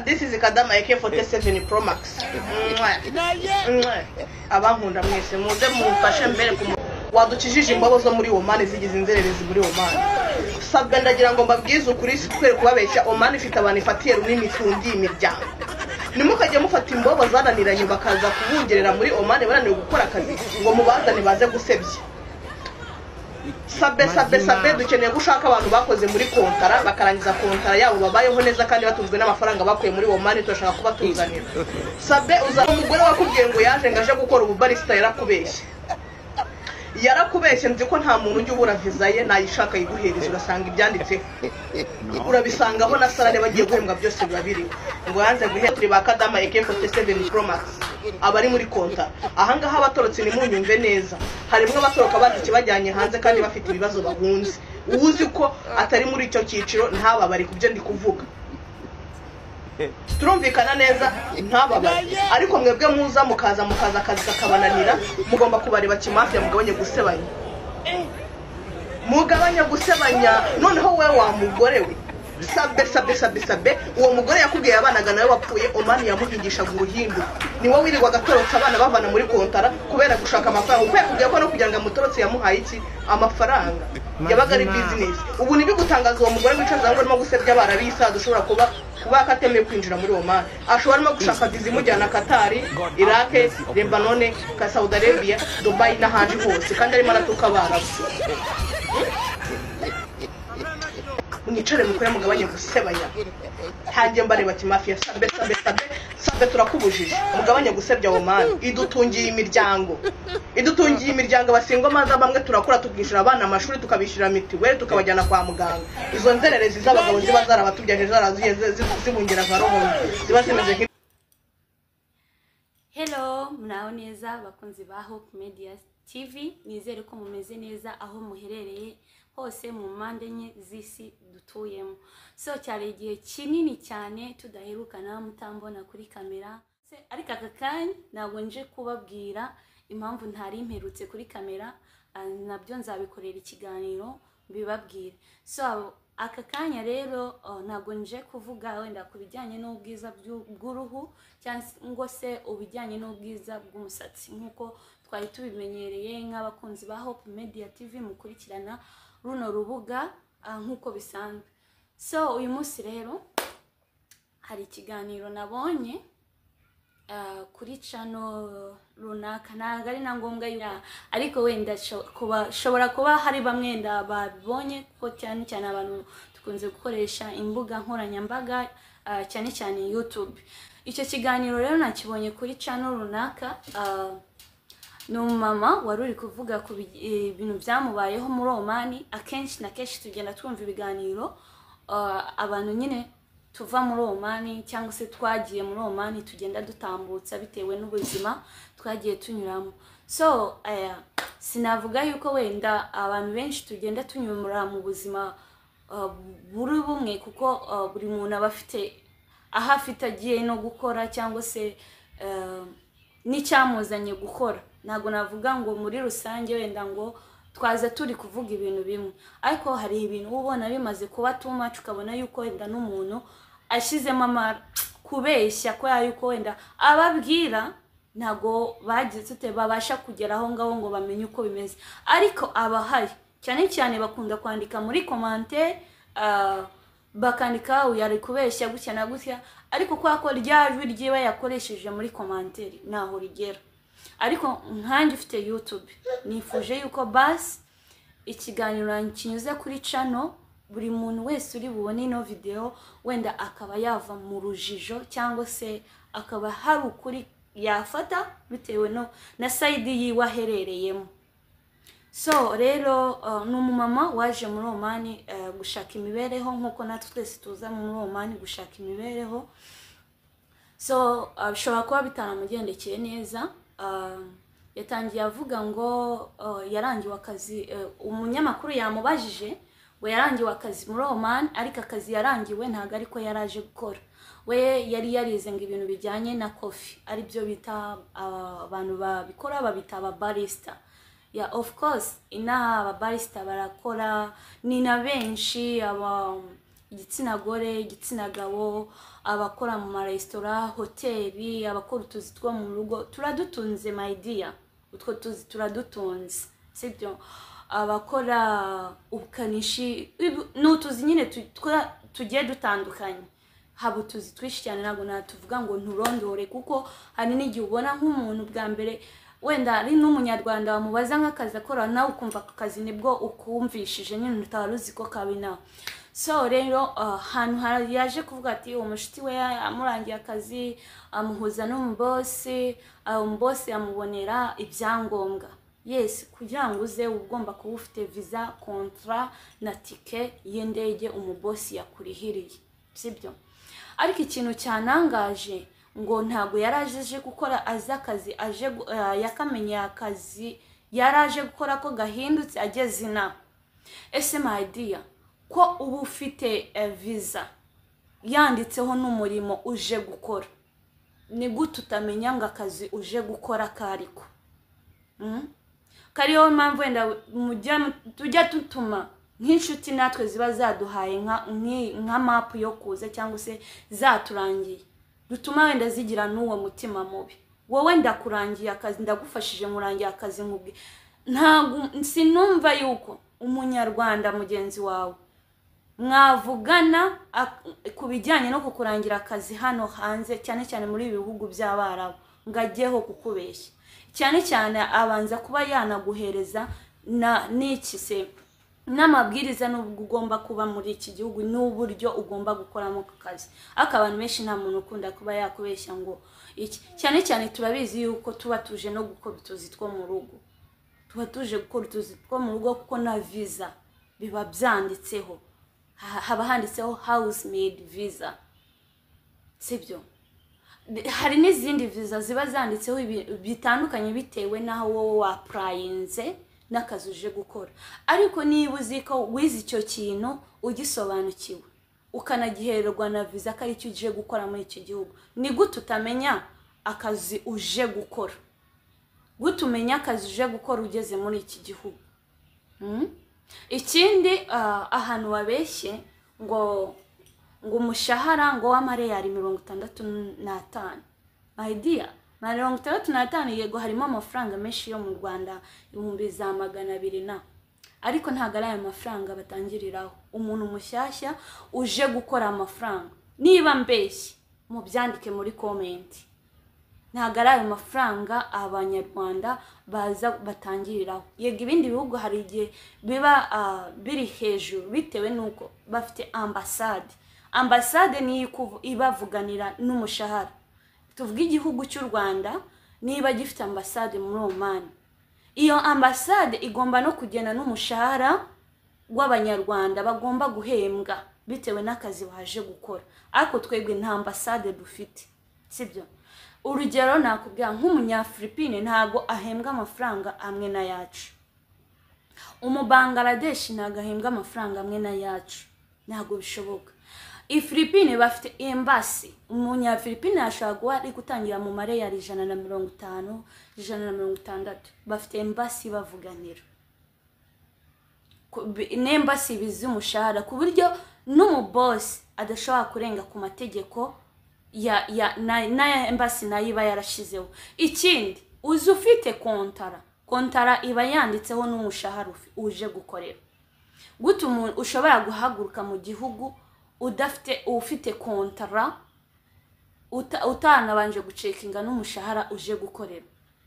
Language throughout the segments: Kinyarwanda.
This is Kadama AK47 Pro Max. Abankunda mwese muze mufashe mbere wadukijije imbobo zo muri Oman zigize inzererezi muri Oman. Sabwe ndagira ngo mbabwize ukuri sikwere kubabeshya Oman ifite abantu ifatiye runini tundi imiryango. Nimukajye mufata imbobo zananiranye bakaza kubungerera muri Oman bananiwe gukora akazi ngo mubazane baze gusebya. Sabe dukeneye gushaka abantu bakoze muri kontara bakarangiza kontara yabo babayeho neza kandi batuzwe n'amafaranga bakuye muri Oman turashaka kuba tuzanira. Sabe uza umugore wakubwiye ngo yaje ngaje gukora ububarista yarakubeshye nzi ko nta muntu ujye ubura visa ye nayishaka yiguhereza urasanga ibyanditse urabisangaho na salare bagiye guhembwa byose babiri ngo yanze guhera turi ba Kadama AK47 Pro Max abari muri konta ahangaha abatorotse ni munyumve neza harimo abatoroka baziki bajyanye hanze kandi bafite ibibazo bahunze uzi ko atari muri icyo cyiciro ntaba bari kubyo ndi kuvuga turumvikana neza ntababari ariko mwebwe muza mukaza akazi kakabananira mugomba kubareba kimafya mugabanye gusebanya noneho we wa mugore we sabe uwo mugore yakubwiye abanaga nawe wapfuye Oman yamuhigishaga uruhindu ni wowe wirirwa gatorotse abana bavana muri kontara kubera gushaka amafaranga uko yakubwiye ko no kugira ngo amutorotse yamuhaye iki amafaranga yabaga ari business ubu nibi gutangaza uwo mugore wicaza ngo arimo gusebya barabisa dushobora kuba akatemeye kwinjira muri Oman ashobora no gushaka viza imujyana Qatar, Iraq, Lebanon, Saudi Arabia, Dubai n'ahandi hose kandi arimo aratuka abarabu mwicare mukore mugabanye gusebanya hanjye mbareba kimafia sabe turakubujije mugabanye gusebya Oman idutungiye imiryango basingwa maza bamwe turakora tukishira abana amashuri tukabishira mitiweli tukabajyana kwa muganga izo nzererezi z'abagabo ziba zarabatubyaje zaraziye zibungera nka roho ziba zimeze Hello, mnaho neza bakunzi ba Hope Media TV nizere ko mumeze neza aho muherereye hose mu mpande enye z'isi dutuyemo. So cyari igihe kinini cyane tudaherukana mutambona kuri kamera. Ariko aka kanya ntabwo nje kubabwira impamvu ntari imperutse kuri kamera, nabyo nzabikorera ikiganiro mbibabwire. So aka kanya rero ntabwo nje kuvuga wenda ku bijyanye n'ubwiza bw'uruhu cyangwa se ubijyanye n'ubwiza bw'umusatsi nkuko twari tubimenyereye nk'abakunzi ba Hope Media TV mukurikirana runo rubuga nkuko bisanzwe. So uyu munsi rero hari ikiganiro nabonye kuri channel runaka ntabwo ari na ngombwa ariko wenda shobora kuba hari bamwe nda babonye ko cyane abantu tukunze gukoresha imbuga nkoranyambaga cyane cyane YouTube. Icyo kiganiro rero nakibonye kuri channel runaka n'umama wari uri kuvuga ku ibintu byamubayeho muri Oman. Akenshi na kenshi tugenda twumva ibiganiro abantu nyine tuva muri Oman cyangwa se twagiye muri Oman tugenda dutambutsa bitewe n'ubuzima twagiye tunyuramo. So sinavuga yuko wenda abantu benshi tugenda tunyura mu buzima buri bumwe kuko buri muntu aba afite aho afite agiye no gukora cyangwa se n'icyamuzanye gukora. Ntabwo navuga ngo muri rusange wenda ngo twaza turi kuvuga ibintu bimwe, ariko hari ibintu ubona bimaze kuba too much ukabona yuko wenda n'umuntu ashizemo kubeshya ko yuko wenda ababwira ntago bagize babasha kugera aho ngaho ngo bamenye uko bimeze. Ariko abahari cyane bakunda kwandika muri commentaire bakandika uyari kubeshya gutya na gutya, ariko kwa ryajwi ryiwe yakoresheje muri commentaire naho rigera. Ariko nkanjye ufite YouTube nifuje yuko basi ikiganiro kinyuze kuri channel buri muntu wese uri bubone ino video wenda akaba yava mu rujijo cyangwa se akaba hari ukuri yafata bitewe na side yiwe aherereyemo. So rero n'umumama waje muri Oman gushaka imibereho nkuko natwe twese tuza muri Oman gushaka imibereho. So bishobora kuba bitanamugendekeye neza. Yatangiye avuga ngo yarangiwe akazi. Umunyamakuru yamubajije ngo yarangiwe akazi muri Oman, ariko akazi yarangiwe ntago ariko yaraje gukora. We yari yarize ngo ibintu bijyanye na coffee ari byo bita abantu babikora babita ababarista. Of course ina ababarista barakora ni na benshi igitsina gore, igitsina gabo, abakora mu maresitora, hoteli, abakora utuzi two mu rugo, turadutunze my dear. Utwo tuzi turadutunze, sibyo? Abakora ubukanishi, n'utuzi nyine tugiye dutandukanye. Haba utuzi twinshi cyane, ntabwo natuvuga ngo nturondore, kuko hari n'igihe ubona nk'umuntu bwa mbere wenda ari n'umunyarwanda wamubaza nk'akazi akora, nawe ukumva ako kazi nibwo ukumvishije nyine utari uzi ko kabina. So rero ahantu yaje kuvuga ati umushuti we amurangiye akazi, amuhuza n'umubosi, umubosi amubonera ibyangombwa. Yes, kugira ngo uze ugomba kuba ufite visa, kontra na tike y'indege umubosi yakurihiriye, sibyo? Ariko ikintu cyanangaje ngo ntago yaraje gukora aza akazi, aje yakamenye akazi yaraje gukora ko gahindutse ageze ina. Ese my dear, ko ubu ufite visa yanditseho n'umurimo uje gukora, ni gute utamenya ngo akazi uje gukora kariko? Kariyo mpamvu wenda tujya tutuma nk'inshuti natwe ziba zaduhaye nka map yo kuza cyangwa se zaturangiye, dutuma wenda zigira n'uwo mutima mubi. Wowe ndakurangiye akazi, ndagufashije murangiye akazi nkubwe, ntago sinumva yuko umunyarwanda mugenzi wawe mwavugana ku bijyanye no kukurangira akazi hano hanze, cyane cyane muri ibi bihugu by'Abarabu, ngagiyeho kukubeshya. Cyane cyane abanza kuba yanaguhereza n'iki se n'amabwiriza n'ubwo ugomba kuba muri iki gihugu n'uburyo ugomba gukoramo akazi. Abantu benshi nta muntu ukunda kuba yakubeshya ngo iki. Cyane cyane turabizi yuko tuba tuje no gukora utuzi two mu rugo, tuba tuje gukora utuzi two mu rugo kuko na visa biba byanditseho, haba handitseho housemaid visa, sibyo? Hari n'izindi visa ziba zanditseho bitandukanye bitewe naho wowe wapurayinze n'akazi uje gukora. Ariko niba uzi ko wize icyo kintu ugisobanukiwe ukanagihererwa na visa ko ari cyo uje gukora muri icyo gihugu, ni gute utamenya akazi uje gukora? Gute umenya akazi uje gukora ugeze muri iki gihugu? Ikindi ahantu wabeshye ngo umushahara ngo w'amareyali 65. My dear, 65 yego harimo amafaranga menshi yo mu Rwanda 200,000 na, ariko ntago ari ayo mafaranga batangiriraho umuntu mushyashya uje gukora amafaranga. Niba mbeshye mu byandike muri comment. Ntago ari ayo mafaranga abanyarwanda baza batangiriraho. Yego ibindi bihugu hari igihe biba biri hejuru bitewe nuko bafite ambasade ni ibavuganira n'umushahara. Tuvuga igihugu cy'u Rwanda niba gifite ambasade muri Oman, iyo ambasade igomba no kugena n'umushahara w'abanyarwanda bagomba guhembwa bitewe n'akazi baje gukora. Ariko twebwe nta ambasade dufite, sibyo? Urugero nakubwira nk'umunyafilipine ntago ahembwa amafaranga amwe na yacu, umubangladesh ntago ahembwa amafaranga amwe na yacu, ntago bishoboka. Ifilipine bafite embassy, umunyafilipine ashobora kuba ari gutangira mu mareyali 150, 160. Bafite embassy bavuganira, n'embassy bizi umushahara ku buryo n'umuboss adashobora kurenga ku mategeko na embassy nayo iba yarashizeho. Ikindi uzi ufite kontara iba yanditseho n'umushahara uje gukorera. Gute umuntu ushobora guhaguruka mu gihugu ufite kontara utanabanje gucekinga n'umushahara uje gukorera?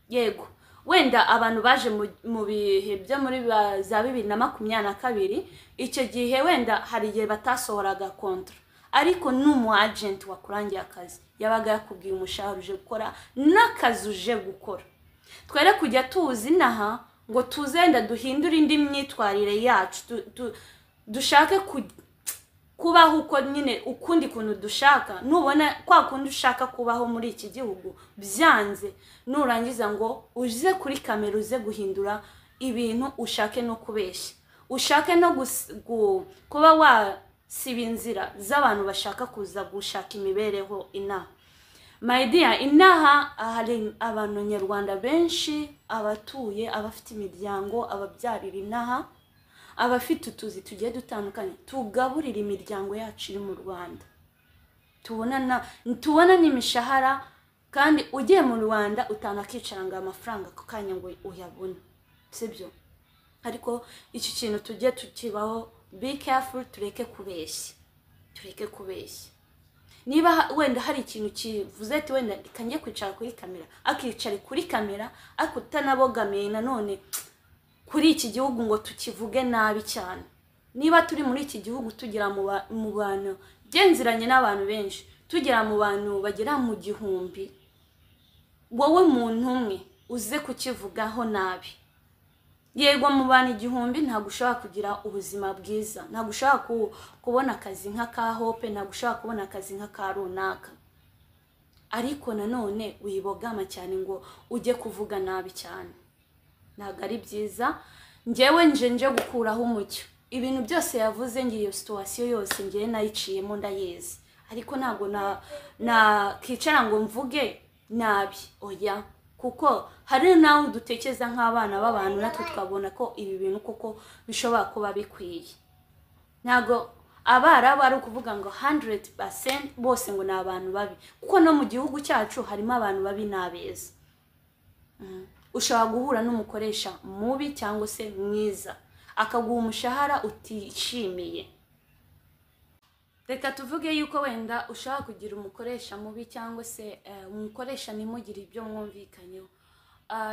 Yego wenda abantu baje mu bihe byo muri za 2022 icyo gihe wenda hari igihe batasohoraga kontara, ariko n'umu agent wakurangiye akazi yabaga yakubwiye umushahara uje gukora n'akazi uje gukora. Twere kujya tuzi naha ngo tuzenda duhindura indi myitwarire yacu, dushake kubaho uko nyine ukundi kuntu dushaka. Nubona kwa kundi ushaka kubaho muri iki gihugu byanze, nurangiza ngo uze kuri kamera uze guhindura ibintu, ushake no kubeshya, ushake no kuba wasiba inzira z'abantu bashaka kuza gushaka imibereho inaha. My dear, inaha hari abantu nyarwanda benshi abatuye, abafite imiryango, ababyarira inaha, abafite utuzi tugiye dutandukanye tugaburira imiryango yacu iri mu Rwanda, tubona n'imishahara, kandi ugiye mu Rwanda utanakicaranga amafaranga ku kanya ngo uyabone, sibyo? Ariko iki kintu tugiye tukibaho, be careful, tureke kubeshya. Niba wenda hari ikintu kivuze ati wenda kangiye kwicara kuri kamera, akicare kuri kamera, ariko utanabogamiye nanone kuri iki gihugu ngo tukivuge nabi cyane. Niba turi muri iki gihugu tugira mu bantu genziranye n'abantu benshi, tugira mu bantu bagera mu 1000, wowe muntu umwe uze kukivugaho nabi, yego mu bantu 1000 ntabwo ushobora kugira ubuzima bwiza, ntabwo ushobora kubona akazi nk'aka Hope, ntabwo ushobora kubona akazi nk'aka runaka, ariko nanone wibogama cyane ngo ujye kuvuga nabi cyane, ntabwo ari byiza. Njyewe nje gukuraho umucyo, ibintu byose yavuze ngiye, iyo situation yose ngiye nayiciyemo ndayizi, ariko ntabwo na kicara ngo mvuge nabi, oya, kuko hari nawe dutekereza nk'abana b'abantu, natwe twabona ko ibi bintu koko bishobora kuba bikwiye. Ntabwo abarabu ari ukuvuga ngo 100% bose ngo ni abantu babi, kuko no mu gihugu cyacu harimo abantu babi n'abeza. Ushobora guhura n'umukoresha mubi cyangwa se mwiza, akaguha umushahara utishimiye. Reka tuvuge yuko wenda ushaka kugira umukoresha mubi cyangwa se umukoresha nimugire ibyo mwumvikanyeho.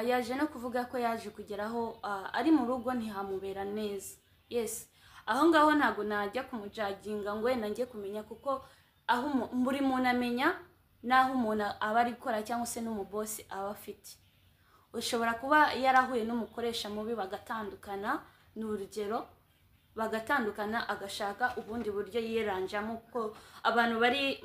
Yaje no kuvuga ko yaje kugeraho ari mu rugo ntihamubera neza. Yes, aho ngaho ntago najya kumujaginga ngo wenda ngiye kumenya, kuko aho buri muntu amenya naho umuntu aba ari gukora cyangwa se n'umubosi aba afite. Ushobora kuba yarahuye n'umukoresha mubi bagatandukana, n'urugero bagatandukana agashaka ubundi buryo yiranjamo, kuko abantu bari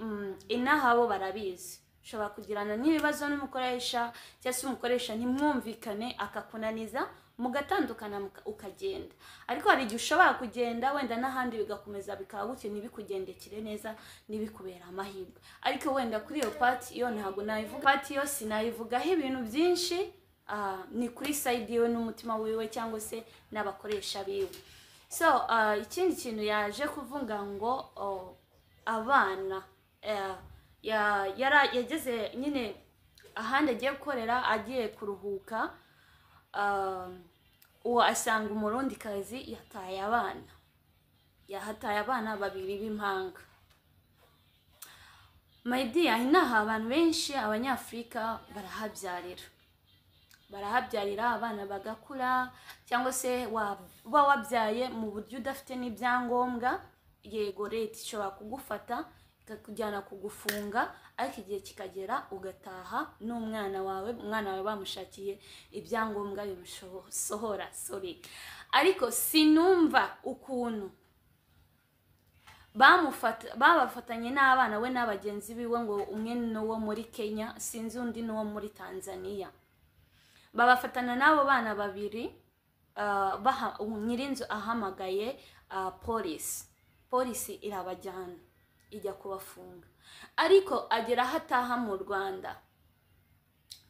inahabo barabizi. Ushobora kugirana n'ibibazo n'umukoresha cyangwa se umukoresha ntimwumvikane akakunaniza, mugatandukana ukagenda. Ariko hari igihe ushobora kugenda wenda n'ahandi bigakomeza bikaba gutyo ntibikugendekire neza, ntibikubera amahirwe. Ariko wenda kuri iyo part iyo ntabwo nayivuga, part yo sinayivugaho ibintu byinshi, ni kuri side yiwe n'umutima wiwe cyangwa se n'abakoresha biwe. So ikindi kintu yaje kuvuga ngo abana yageze nyine ahandi agiye gukorera, agiye kuruhuka, uwo asanga umurundi kazi yahataye abana 2 b'impanga. My dear, inaha abantu benshi abanyafrika barahabyarira abana bagakura, cyangwa se uba wabyaye mu buryo udafite n'ibyangombwa. Yego leta ishobora kugufata ikakujyana kugufunga, ariko igihe kikagera ugataha n'umwana wawe bamushakiye ibyangombwa bimusohora. Ariko sinumva ukuntu babafatanye n'abana we n'abagenzi biwe, ngo umwe n'uwo muri Kenya, sinzi undi n'uwo muri Tanzania, babafatana n'abo bana 2. Nyirinzu ahamagaye polisi irabajyana ijya kubafunga, ariko agera aho ataha mu Rwanda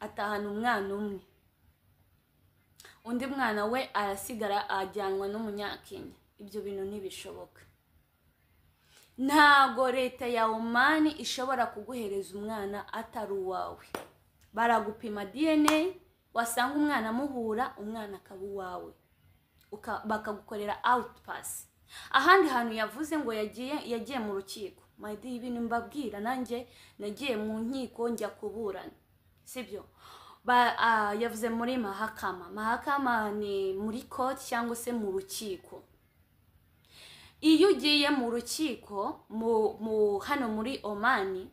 atahana umwana umwe, undi mwana we arasigara ajyanwa n'umunyakenya. Ibyo bintu ntibishoboka. Ntago leta ya Oman ishobora kuguhereza umwana atari uwawe. Baragupima DNA, wasanga umwana muhura, umwana akaba uwawe, bakagukorera outpass. Ahandi hantu yavuze ngo yagiye mu rukiko. My dear, ibintu mbabwira, nanjye nagiye mu nkiko njya kuburana, sibyo? Yavuze muri mahakama ni muri court cyangwa se mu rukiko. Iyo ugiye mu rukiko hano muri Oman,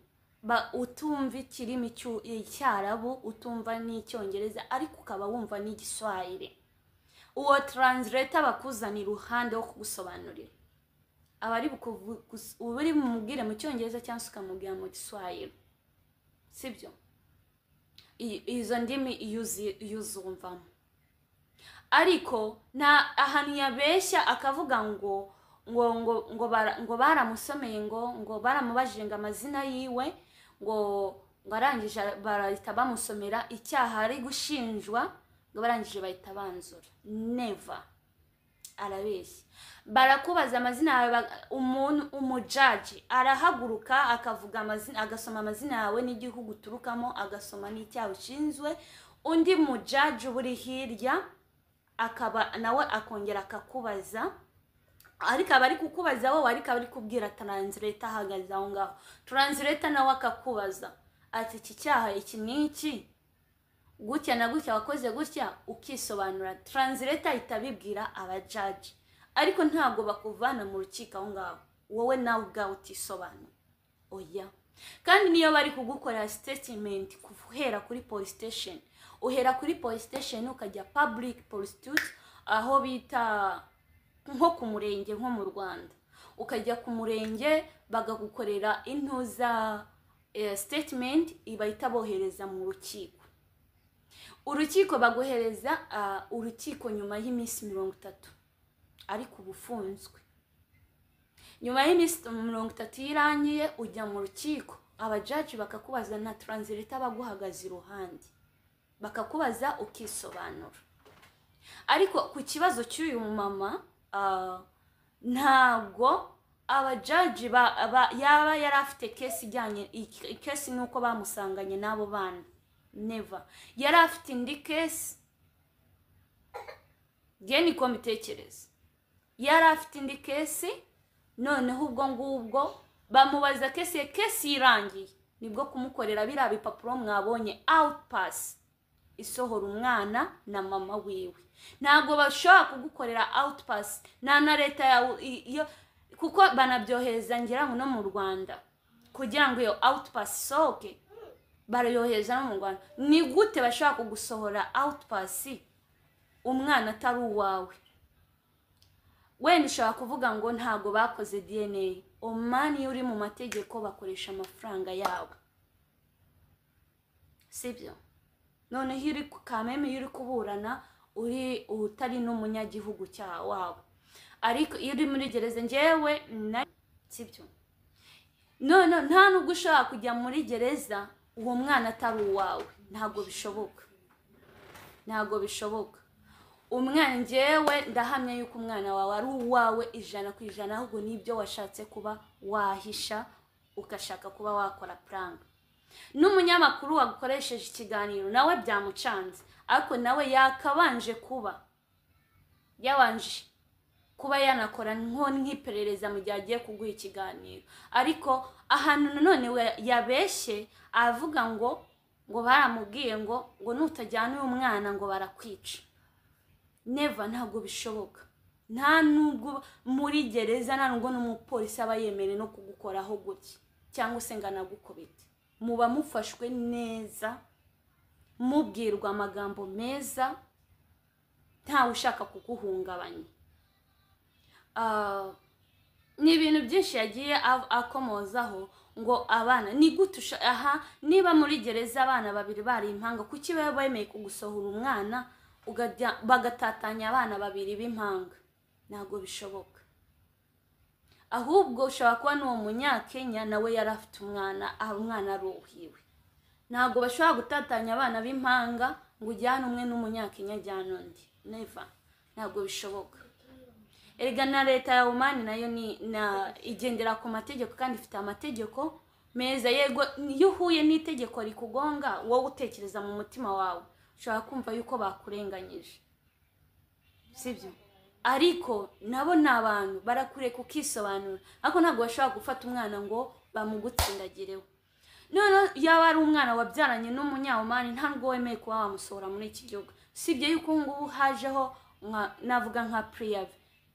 utumva ikirimi cy'Icyarabu, utumva n'icyongereza, ariko ukaba wumva n'igiswahili, uwo translator bakuzanira iruhande wo kugusobanurira, uri mumubwire mu cyongereza cyangwa ukamubwira mu giswahili, sibyo? Izo ndimi yuzumvamo. Ariko nta ahantu yabeshya akavuga ngo baramusomeye, ngo baramubajije ngo amazina yiwe, ngo arangije barahita bamusomera icyaha ari gushinjwa, ngo barangije bahita banzura. Never. arabeshya. Barakubaza amazina yawe, umuntu umujaji arahaguruka akavuga amazina, agasoma amazina yawe n'igihugu uturukamo, agasoma n'icyaha ushinzwe. Undi mujaji uri hirya akaba nawe akongera akakubaza, ariko abari kukubaza wowe ariko abari kubwira translator ahagaze aho ngaho. Translator nawe akakubaza ati iki cyaha iki n'iki, gutya na gutya wakoze gutya, ukisobanura. Translator itabibwira abajaji, ariko ntabwo bakuvana mu rukiko aho ngaho wowe nawe ubwawe utisobanura. Oya. Kandi niyo bari kugukorera statement kuhera kuri police station, uhera kuri police station ukajya public prosecutor, aho bita nko ku murenge nko mu Rwanda. Ukajya ku murenge bagagukorera intuza statement, ibahita bohereza mu rukiko. Urukiko baguhereza urukiko nyuma y'iminsi 30, ariko ubufunzwe. Nyuma y'iminsi 30 irangiye ujya mu rukiko, abajaji bakakubaza na translator baguhagaze iruhande, bakakubaza ukisobanura. Ariko ku kibazo cy'uyu mama ntabwo abajaji yaba yarafite case ijyanye, case nuko bamusanganye nabo bana, never. Yari afite indi case, geni ko mbitekereza, yari afite indi case. Noneho ubwo ngubwo bamubaza case irangiye, nibwo kumukorera biriya bipapuro mwabonye out pass isohora umwana na mama wiwe. Ntabwo bashobora kugukorera out pass na leta ya kuko banabyohereza ngira ngo no mu Rwanda, kugira ngo iyo out pass soke barayohereza no mu Rwanda. Ni gute bashobora kugusohora out pass umwana atari uwawe? Wenda ushobora kuvuga ngo ntabwo bakoze DNA. Oman uri mu mategeko bakoresha amafaranga yabo, sibyo? None hiri kameme yuri kuburana uri utari n'umunyagihugu wabo, ariko iri muri gereza njyewe sibyo. None nta nubwo ushobora kujya muri gereza uwo mwana atari uwawe. Ntabwo bishoboka, ntabwo bishoboka. Umwana njyewe ndahamya yuko umwana wawe ari uwawe 100%, ahubwo nibyo washatse kuba wahisha, ukashaka kuba wakora prank. N'umunyamakuru wagukoresheje ikiganiro nawe byamucanze, ariko nawe yakabanje kuba yanakora nk'iperereza mu gihe agiye kuguha ikiganiro. Ariko ahantu none yabeshye avuga ngo baramubwiye ngo nutajyana uyu mwana ngo barakwica. Never, ntabwo bishoboka. Nta nubwo muri gereza, nta nubwo n'umupolisi aba yemereye no kugukoraho gutya cyangwa se nganagukubita. Muba mufashwe neza, mubwirwa amagambo meza, nta ushaka kuguhungabanya. Ni ibintu byinshi yagiye akomozaho ngo abana ni gute niba muri gereza abana babiri bari impanga, kuki bemeye kugusohora umwana bagatatanya abana babiri b'impanga? Ntabwo bishoboka. Ahubwo ushobora kuba n'uwo munyakenya nawe yari afite umwana ari uwiwe. Ntabwo bashobora gutatanya abana b'impanga ngo ujyane umwe n'umunyakenya ajyane undi. Never, ntabwo bishoboka. Erega na leta ya Oman nayo igendera ku mategeko, kandi ifite amategeko meza. Yego iyo uhuye n'itegeko rikugonga, wowe utekereza mu mutima wawe ushobora kumva yuko bakurenganyije, sibyo? Ariko nabo n'abantu barakureka ukisobanura. Ariko ntabwo bashobora gufata umwana ngo bamugutsindagireho. None yaba ari umwana wabyaranye n'umunya-Oman, ntabwo wemeye kuba wamusohora muri iki gihugu. Sibyo yuko ngubu hajeho navuga nka priave,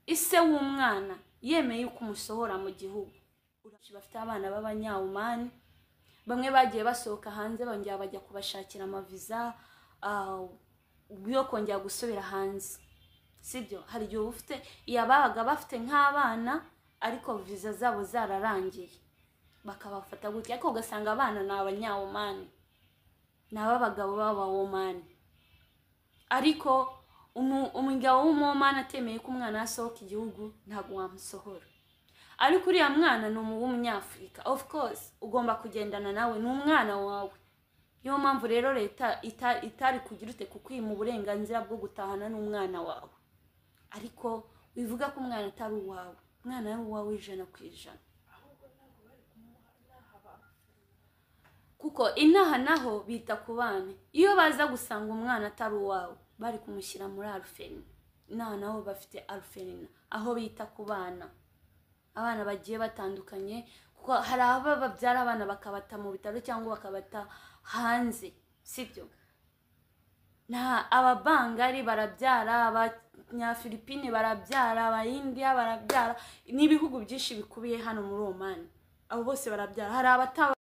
ise w'umwana yemeye yuko umusohora mu gihugu. Bafite abana b'abanya-Oman, bamwe bagiye basohoka hanze bongera bajya kubashakira amaviza yo kongera gusubira hanze, sibyo? Hari igihe ufite yabaga bafite nk'abana ariko viza zabo zararangiye, bakabafata gutya, ariko ugasanga abana ni abanya-Oman, ni abagabo b'aba-Oman. Ariko umugabo w'Oman atemeye ko umwana asohoka igihugu, ntabwo wamusohora. Ariko uriya mwana ni umunyafrika, of course ugomba kugendana nawe, ni umwana wawe. Niyo mpamvu rero leta itari kugira ute kukwima uburenganzira bwo gutahana n'umwana wawe. Ariko bivuga ko umwana atari uwawe, umwana ari uwawe 100%. Kuko inaha naho bita ku bana, iyo baza gusanga umwana atari uwawe bari kumushyira muri orphelinat. Inaha naho bafite orphelinat aho bita ku bana, abana bagiye batandukanye, kuko hari aba babyara abana bakabata mu bitaro cyangwa bakabata hanze, sibyo? Na ababangari barabyara, abanyafilipine barabyara, abaindia barabyara, n'ibihugu byinshi bikubiye hano muri Oman, abo bose barabyara. Hari abataba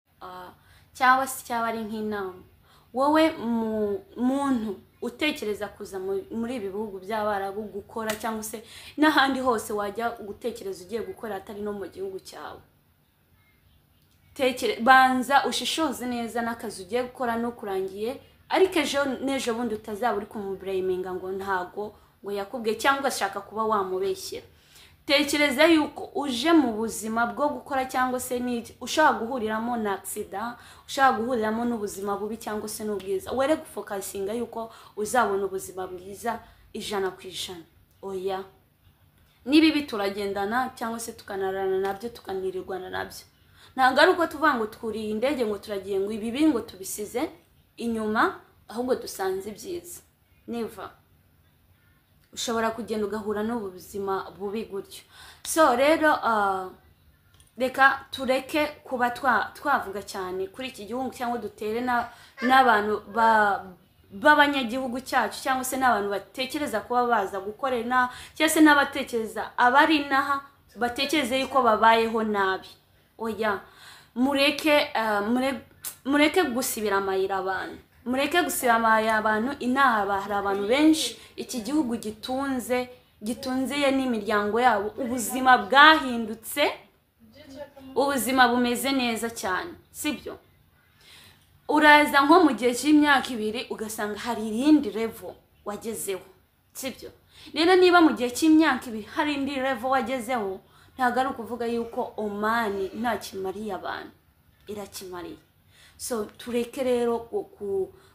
cyangwa se cyaba ari nk'inama, wowe muntu utekereza kuza muri ibi bihugu by'Abarabu gukora cyangwa se n'ahandi hose wajya gutekereza ugiye gukora atari no mu gihugu cyawe, banza ushishoze neza n'akazi ugiye gukora no kurangiye, ariko ejo nejo bundi utazaba uri kumublaminga ngo ntago ngo yakubwiye cyangwa ashaka kuba wamubeshyera. Tekereza yuko uje mu buzima bwo gukora cyangwa se ushaka guhuriramo na accident, ushaka guhuriramo n'ubuzima bubi cyangwa se n'ubwiza, were gufokasinga yuko uzabona ubuzima bwiza 100%. Oya, nibibi turagendana cyangwa se tukanarana nabyo, tukanirirwana nabyo. Ntabwo ari uko tuvuga ngo twuriye indege ngo turagiye ngo ibibi ngo tubisize inyuma, ahubwo dusanze ibyiza. Never. Ushobora kugenda ugahura n'ubuzima bubi gutyo. So rero reka tureke kuba twavuga cyane kuri iki gihugu cyangwa dutere n'abantu b'abanyagihugu cyacu cyangwa se n'abantu batekereza kuba baza gukorera cyangwa se n'abatekereza abari naha batekereze yuko babayeho nabi. Oya, mureke gusibira amayira abantu, mureke gusibira amayira abantu. Inaba hari abantu benshi iki gihugu gitunze ye n'imiryango yabo, ubuzima bwahindutse, ubuzima bumeze neza cyane, sibyo? Uraza nko mu gihe cy'imyaka 2 ugasanga hari irindi level wagezeho, sibyo? Rero niba mu gihe cy'imyaka 2 hari indi level wagezeho, ntago ari ukuvuga yuko Oman nta kimariye abantu, irakimariye. So tureke rero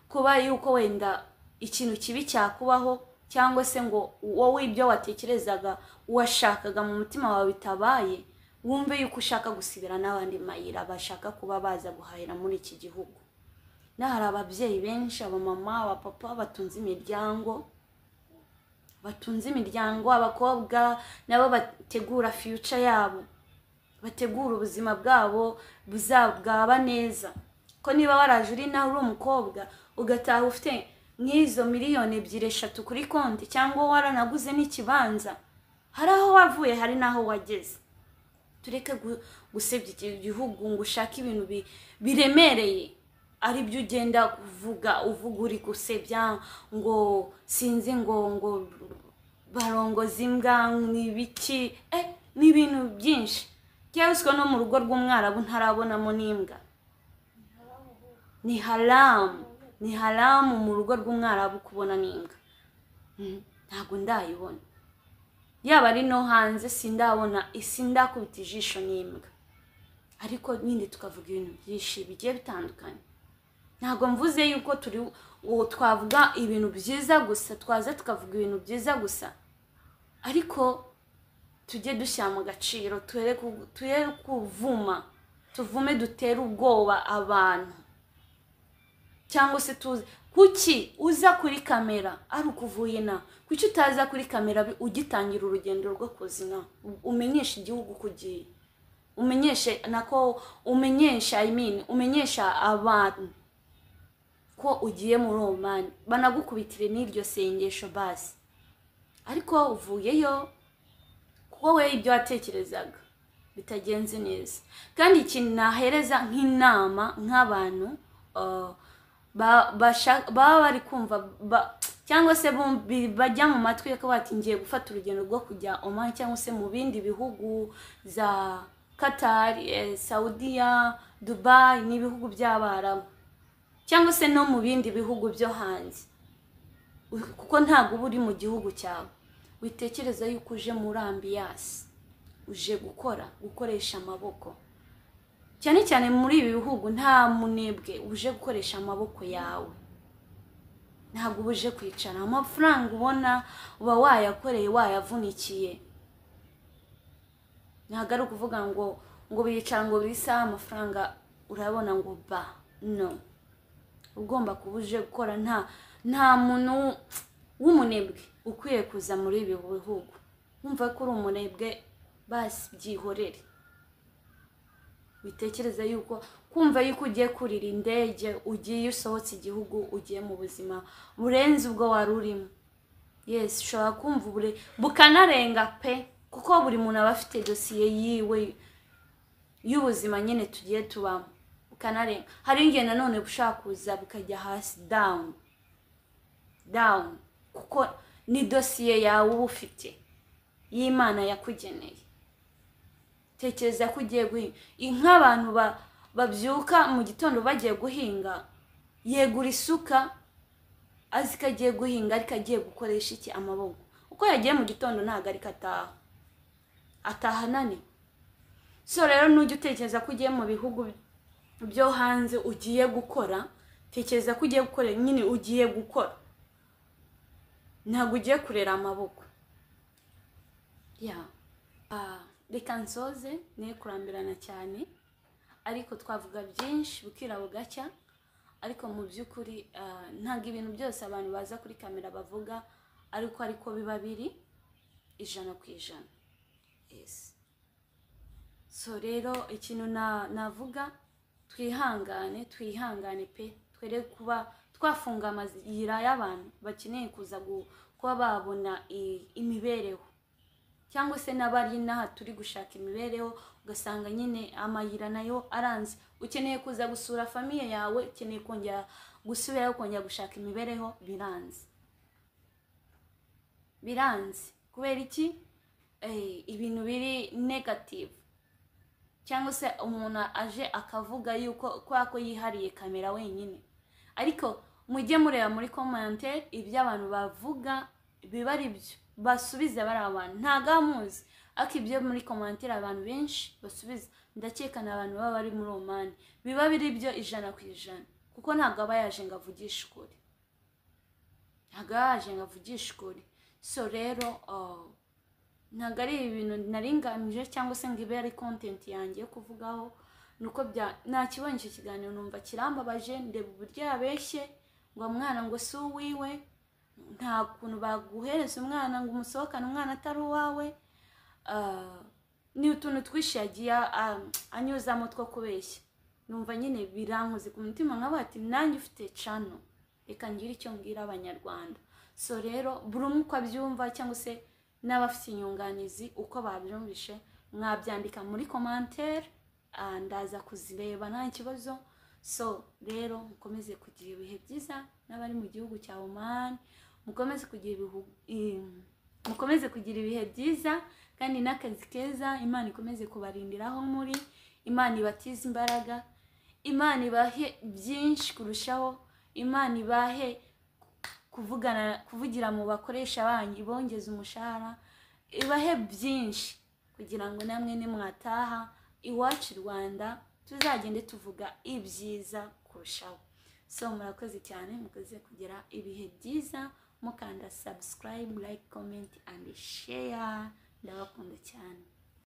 kuba yuko wenda ikintu kibi cyakubaho cyangwa se ngo wowe ibyo watekerezaga washakaga mu mutima wawe bitabaye, wumve yuko ushaka gusibira n'abandi mayira bashaka kuba baza guhahira muri iki gihugu. Hari ababyeyi benshi, abamama, abapapa batunze imiryango, abakobwa nabo bategura future yabo, bategura ubuzima bwabo buzabwaba neza. Ko niba waraje uri nawe uri umukobwa ugataha ufite nk'izo miliyoni 2-3 kuri konti, cyangwa waranaguze n'ikibanza, hari aho wavuye hari naho wageze. Tureke gusebya iki gihugu ngo ushaka ibintu biremereye ari byo ugenda uvuga uri gusebya ngo sinzi ngo barongoza imbwa n'ibiki, n'ibintu byinshi. Cyangwa no mu rugo rw'Umwarabu ntarabonamo n'imbwa. Ni haramu mu rugo rw'Umwarabu kubona n'imbwa. Ntabwo ndayibona. Yaba ari no hanze sindabona, isindakubita ijisho n'imbwa. Ariko nyine tukavuga ibintu byinshi bigiye bitandukanye. Ntabwo mvuze yuko twavuga ibintu byiza gusa, twaza tukavuga ibintu byiza gusa, ariko tujye dushyira mu gaciro, tuhere kuvuma, tuvume dutere ubwoba abantu. Cyangwa se tuzi kuki uza kuri kamera ari ukuvuye na kuki utaza kuri kamera ugitangira urugendo rwo kuzina, umenyesha igihugu kugiye, umenyesha abantu ko ugiye muri Oman, banagukubitire n'iryo sengesho basi. Ariko uvuyeyo kuko we ibyo watekerezaga bitagenze neza. Kandi ikintu nahereza nk'inama nk'abantu baba bari kumva cyangwa se bajya mu matwi ko bati ngiye gufata urugendo rwo kujya Oman cyangwa se mu bindi bihugu za Qatar, Saudiya, Dubai n'ibihugu by'Abarabu, cyangwa se no mu bindi bihugu byo hanze, kuko ntago uri mu gihugu cyawe. Witekereza yuko uje muri ambiance, uje gukoresha amaboko. Cyane cyane muri ibi bihugu nta munebwe uje gukoresha amaboko yawe. Ntabwo uje kwicara, amafaranga ubona uba wayakoreye wayavunikiye, ntabwo ari ukuvuga ngo bicara ngo bisa amafaranga urabona ngo ba no, ugomba kuba uje gukora. Nta muntu w'umunebwe ukwiye kuza muri ibi bihugu wumva ko uri umunebwe, basi byihorere. Bitekereza yuko kumva yuko ugiye kurira indege, ugiye usohotse igihugu, ugiye mu buzima burenze ubwo wari urimo. Yes, ushobora kumva bukanarenga pe, kuko buri muntu aba afite dosiye yiwe y'ubuzima nyine tugiye tubamo, bukanarenga. Hari ingene nanone bushaka kuza bukajya hasi, down, kuko ni dosiye yawe uba ufite y'Imana yakugeneye. Tekereza ko ugiye guhinga. Nk'abantu babyuka mu gitondo bagiye guhinga, yegura isuka azi ko agiye guhinga, ariko agiye gukoresha iki? Amaboko. Uko yagiye mu gitondo ntabwo ariko ataha nani. So rero nujya utekereza ko ugiye mu bihugu byo hanze ugiye gukora, tekereza ko ugiye gukora nyine, ugiye gukora, ntabwo ugiye kurera amaboko. Reka nsoze niyo kurambirana cyane, ariko twavuga byinshi bukira bugacya. Ariko mu by'ukuri ntabwo ibintu byose abantu baza kuri kamera bavuga ariko biba biri 100%. Yes. So rero ikintu navuga, twihangane pe, twere kuba twafunga amayira y'abantu bakeneye kuza kuba babona imibereho, cyangwa se n'abari naha turi gushaka imibereho, ugasanga nyine amayira nayo aranze. Ukeneye kuza gusura famiye yawe, ukeneye kongera gusubirayo, kongera gushaka imibereho, biranze. Kubera iki? Ibintu biri negative, cyangwa se umuntu aje akavuga yuko ko yihariye kamera wenyine. Ariko mujye mureba muri commentaire ibyo abantu bavuga biba ari byo, basubize bari abantu ntago amuzi, ariko ibyo muri commentaire abantu benshi basubiza, ndakekana abantu baba bari muri Oman biba biri byo 100%, kuko ntago aba yaje ngo avugishe ukuri, So rero ntago ari ibintu naringamije cyangwa se ngo ibe ari content yanjye yo kuvugaho. Nuko nakibonye icyo kiganiro numva kirambabaje, ndeba uburyo yabeshye ngo umwana ngo si uwiwe, nta kuntu baguhereza umwana ngo umusohokane umwana atari uwawe. Ni utuntu twishi yagiye anyuzamo two kubeshya. Numva nyine birankoze ku mutima, nkaba ati nanjye ufite channel, reka ngire icyo mbwira abanyarwanda. So rero buri umwe uko abyumva, cyangwa se n'abafite inyunganizi uko babyumvishe, mwabyandika muri commentaire, ndaza kuzireba nta kibazo. So rero mukomeze kugira ibihe byiza, n'abari mu gihugu cya Oman mukomeze kugira ibihe byiza, kandi n'akazi keza. Imana ikomeze kubarindiraho muri, Imana ibatize imbaraga, Imana ibahe byinshi kurushaho, Imana ibahe kuvugira mu bakoresha banyu, ibongeze umushahara, ibahe byinshi, kugira ngo namwe nimwataha iwacu Rwanda tuzagende tuvuga ibyiza kurushaho. So murakoze cyane, mukoze kugira ibihe byiza, mukanda subscribe, like, comment and share. Ndabakunda cyane.